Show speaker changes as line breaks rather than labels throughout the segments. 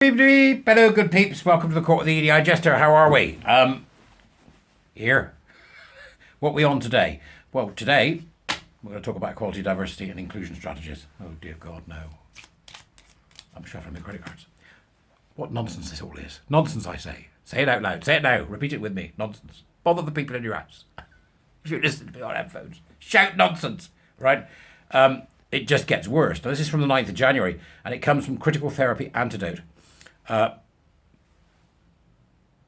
Hello, good peeps. Welcome to the Court of the EDI Jester. How are we? Here. What are we on today? Well, today we're going to talk about equality, diversity, and inclusion strategies. Oh dear God, no! I'm shuffling my credit cards. What nonsense this all is! Nonsense, I say. Say it out loud. Say it now. Repeat it with me. Nonsense. Bother the people in your house. If you listen to me on headphones, shout nonsense. Right? It just gets worse. Now, this is from the 9th of January, and it comes from Critical Therapy Antidote.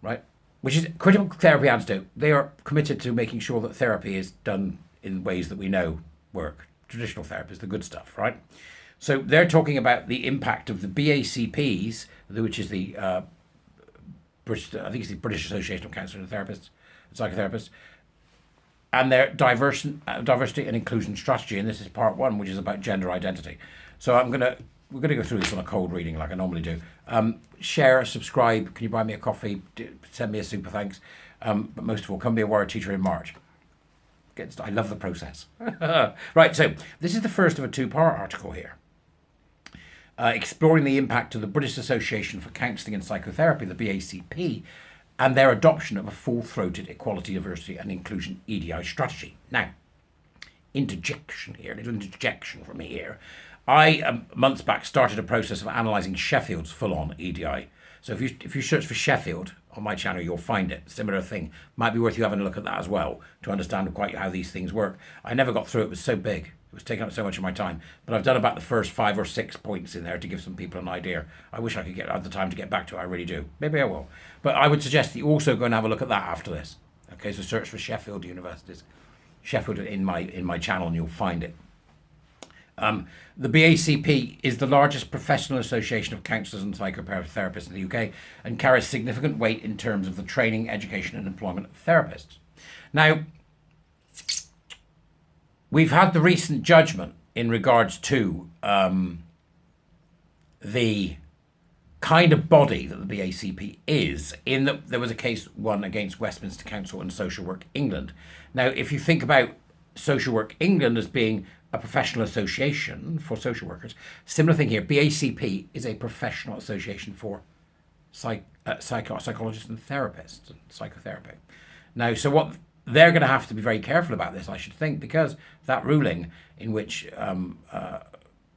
Right, which is Critical Therapy Antidote. They are committed to making sure that therapy is done in ways that we know work. Traditional therapy is the good stuff, right? So they're talking about the impact of the BACPs, which is the British, I think it's the British Association of Counsellors and Therapists, Psychotherapists, and their diversity and inclusion strategy. And this is part one, which is about gender identity. So we're going to go through this on a cold reading like I normally do. Share, subscribe. Can you buy me a coffee? Send me a super thanks. But most of all, come be a Warrior Teacher in March. I love the process. Right, so this is the first of a two-part article here. Exploring the impact of the British Association for Counselling and Psychotherapy, the BACP, and their adoption of a full-throated equality, diversity and inclusion EDI strategy. Now, interjection from me here. I, months back, started a process of analysing Sheffield's full-on EDI. So if you search for Sheffield on my channel, you'll find it. Similar thing. Might be worth you having a look at that as well to understand quite how these things work. I never got through it. It was so big. It was taking up so much of my time. But I've done about the first 5 or 6 points in there to give some people an idea. I wish I could have the time to get back to it. I really do. Maybe I will. But I would suggest that you also go and have a look at that after this. Okay, so search for Sheffield Universities. Sheffield in my channel and you'll find it. The BACP is the largest professional association of counsellors and psychotherapists in the UK and carries significant weight in terms of the training, education and employment of therapists. Now, we've had the recent judgment in regards to the kind of body that the BACP is, in that there was a case won against Westminster Council and Social Work England. Now, if you think about Social Work England as being a professional association for social workers, similar thing here. BACP is a professional association for psychologists and therapists and psychotherapy. Now, so what they're going to have to be very careful about this, I should think, because that ruling in which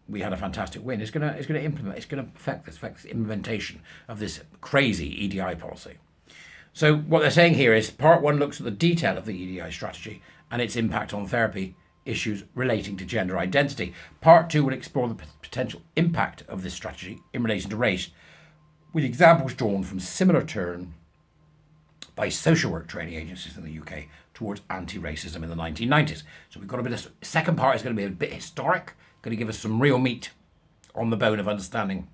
we had a fantastic win is going to affect this implementation of this crazy EDI policy. So what they're saying here is part one looks at the detail of the EDI strategy and its impact on therapy issues relating to gender identity. Part two will explore the potential impact of this strategy in relation to race, with examples drawn from similar turn by social work training agencies in the UK towards anti-racism in the 1990s. So we've got a bit of, second part is going to be a bit historic, going to give us some real meat on the bone of understanding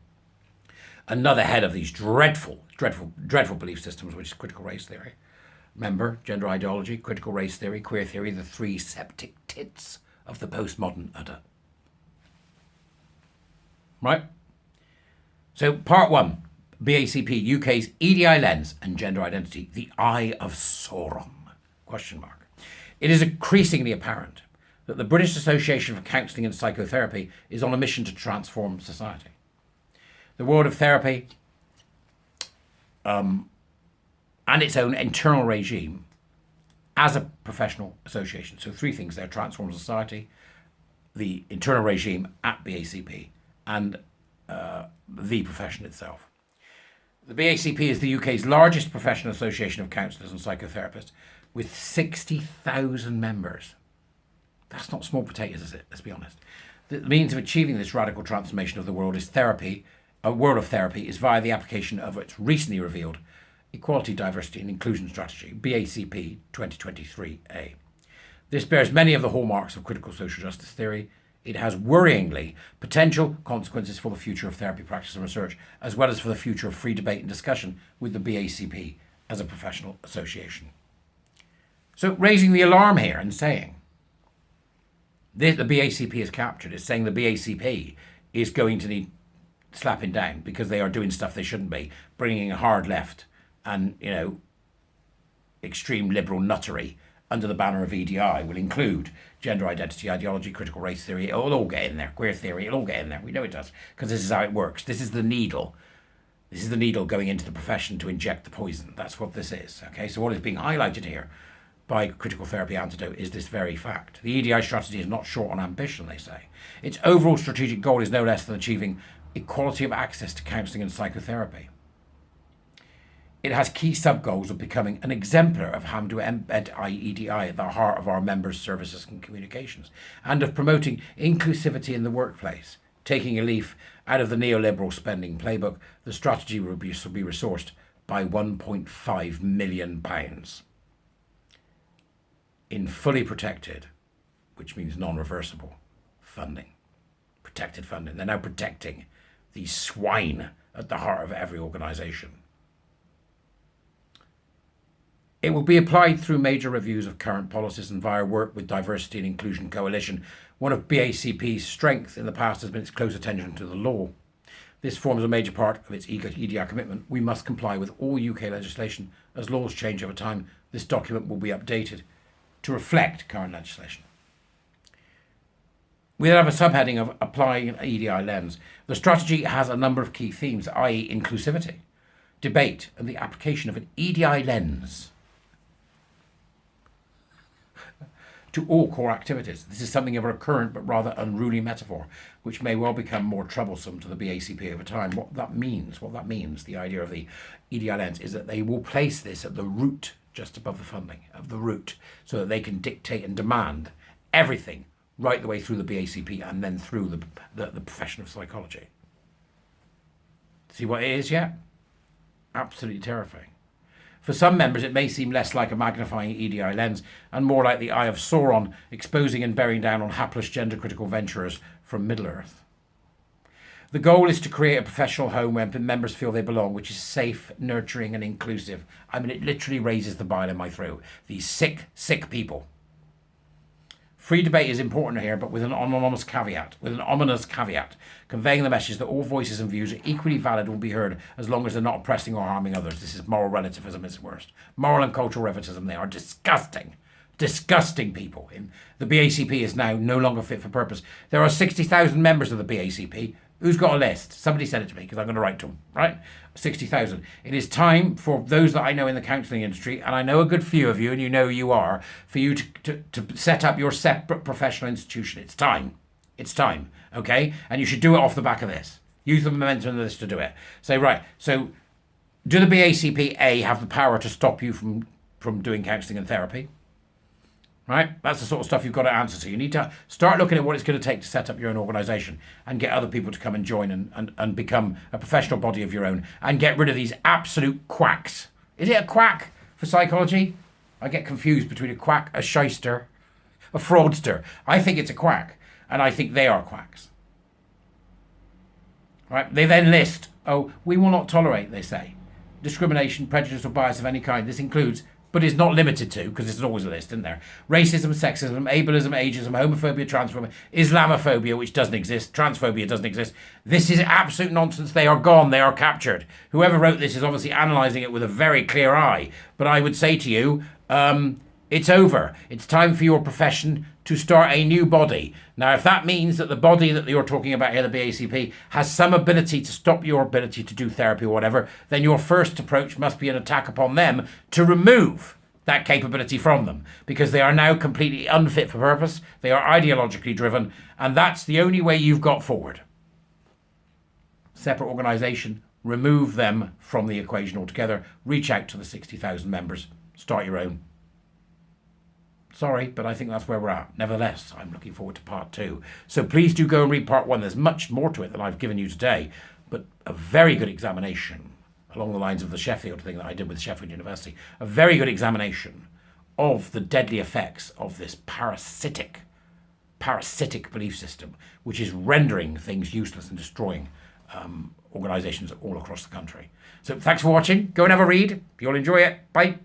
another head of these dreadful belief systems, which is critical race theory. Remember, gender ideology, critical race theory, queer theory, the three septic tits of the postmodern udder. Right? So part one, BACP, UK's EDI lens and gender identity, the Eye of Sauron, ? It is increasingly apparent that the British Association for Counselling and Psychotherapy is on a mission to transform society. The world of therapy, and its own internal regime as a professional association. So 3 things there: transform society, the internal regime at BACP, and the profession itself. The BACP is the UK's largest professional association of counsellors and psychotherapists with 60,000 members. That's not small potatoes, is it? Let's be honest. The means of achieving this radical transformation of the world is therapy. A world of therapy is via the application of its recently revealed Equality, Diversity and Inclusion Strategy, BACP 2023A. This bears many of the hallmarks of critical social justice theory. It has worryingly potential consequences for the future of therapy practice and research, as well as for the future of free debate and discussion with the BACP as a professional association. So raising the alarm here and saying the BACP is captured is saying the BACP is going to need slapping down because they are doing stuff they shouldn't be, bringing a hard left and, extreme liberal nuttery under the banner of EDI will include gender identity, ideology, critical race theory. It'll all get in there. Queer theory, it'll all get in there. We know it does, because this is how it works. This is the needle This is the needle going into the profession to inject the poison. That's what this is. Okay, so what is being highlighted here by critical therapy antidote is this very fact. The EDI strategy is not short on ambition, they say. Its overall strategic goal is no less than achieving equality of access to counselling and psychotherapy. It has key sub-goals of becoming an exemplar of how to embed EDI at the heart of our members' services and communications, and of promoting inclusivity in the workplace. Taking a leaf out of the neoliberal spending playbook, the strategy will be resourced by £1.5 million in fully protected, which means non-reversible, funding. Protected funding. They're now protecting these swine at the heart of every organisation. It will be applied through major reviews of current policies and via work with Diversity and Inclusion Coalition. One of BACP's strengths in the past has been its close attention to the law. This forms a major part of its EDI commitment. We must comply with all UK legislation. As laws change over time, this document will be updated to reflect current legislation. We then have a subheading of applying an EDI lens. The strategy has a number of key themes, i.e. inclusivity, debate, and the application of an EDI lens to all core activities. This is something of a recurrent but rather unruly metaphor, which may well become more troublesome to the BACP over time. What that means, the idea of the EDI lens, is that they will place this at the root, just above the funding, of the root, so that they can dictate and demand everything right the way through the BACP and then through the profession of psychology. See what it is yet? Absolutely terrifying. For some members, it may seem less like a magnifying EDI lens and more like the Eye of Sauron, exposing and bearing down on hapless gender-critical venturers from Middle-earth. The goal is to create a professional home where members feel they belong, which is safe, nurturing and inclusive. I mean, it literally raises the bile in my throat. These sick, sick people. Free debate is important here, but with an ominous caveat, conveying the message that all voices and views are equally valid and will be heard as long as they're not oppressing or harming others. This is moral relativism at its worst. Moral and cultural relativism, they are disgusting. Disgusting people. The BACP is now no longer fit for purpose. There are 60,000 members of the BACP. Who's got a list? Somebody send it to me because I'm going to write to them, right? 60,000. It is time for those that I know in the counselling industry, and I know a good few of you, and you know who you are, for you to set up your separate professional institution. It's time. It's time, okay? And you should do it off the back of this. Use the momentum of this to do it. Say, right, so do the BACP, A, have the power to stop you from doing counselling and therapy? Right? That's the sort of stuff you've got to answer to. You need to start looking at what it's going to take to set up your own organisation and get other people to come and join and become a professional body of your own and get rid of these absolute quacks. Is it a quack for psychology? I get confused between a quack, a shyster, a fraudster. I think it's a quack, and I think they are quacks. Right? They then list, we will not tolerate, they say, discrimination, prejudice or bias of any kind. This includes, but is not limited to, because there's always a list, isn't there? Racism, sexism, ableism, ageism, homophobia, transphobia, Islamophobia, which doesn't exist, transphobia doesn't exist. This is absolute nonsense. They are gone. They are captured. Whoever wrote this is obviously analysing it with a very clear eye. But I would say to you, it's over. It's time for your profession to start a new body. Now, if that means that the body that you're talking about here, the BACP, has some ability to stop your ability to do therapy or whatever, then your first approach must be an attack upon them to remove that capability from them, because they are now completely unfit for purpose. They are ideologically driven, and that's the only way you've got forward. Separate organisation, remove them from the equation altogether, reach out to the 60,000 members, start your own. Sorry, but I think that's where we're at. Nevertheless, I'm looking forward to part 2. So please do go and read part 1. There's much more to it than I've given you today, but a very good examination along the lines of the Sheffield thing that I did with Sheffield University. A very good examination of the deadly effects of this parasitic belief system, which is rendering things useless and destroying organisations all across the country. So thanks for watching. Go and have a read. You'll enjoy it. Bye.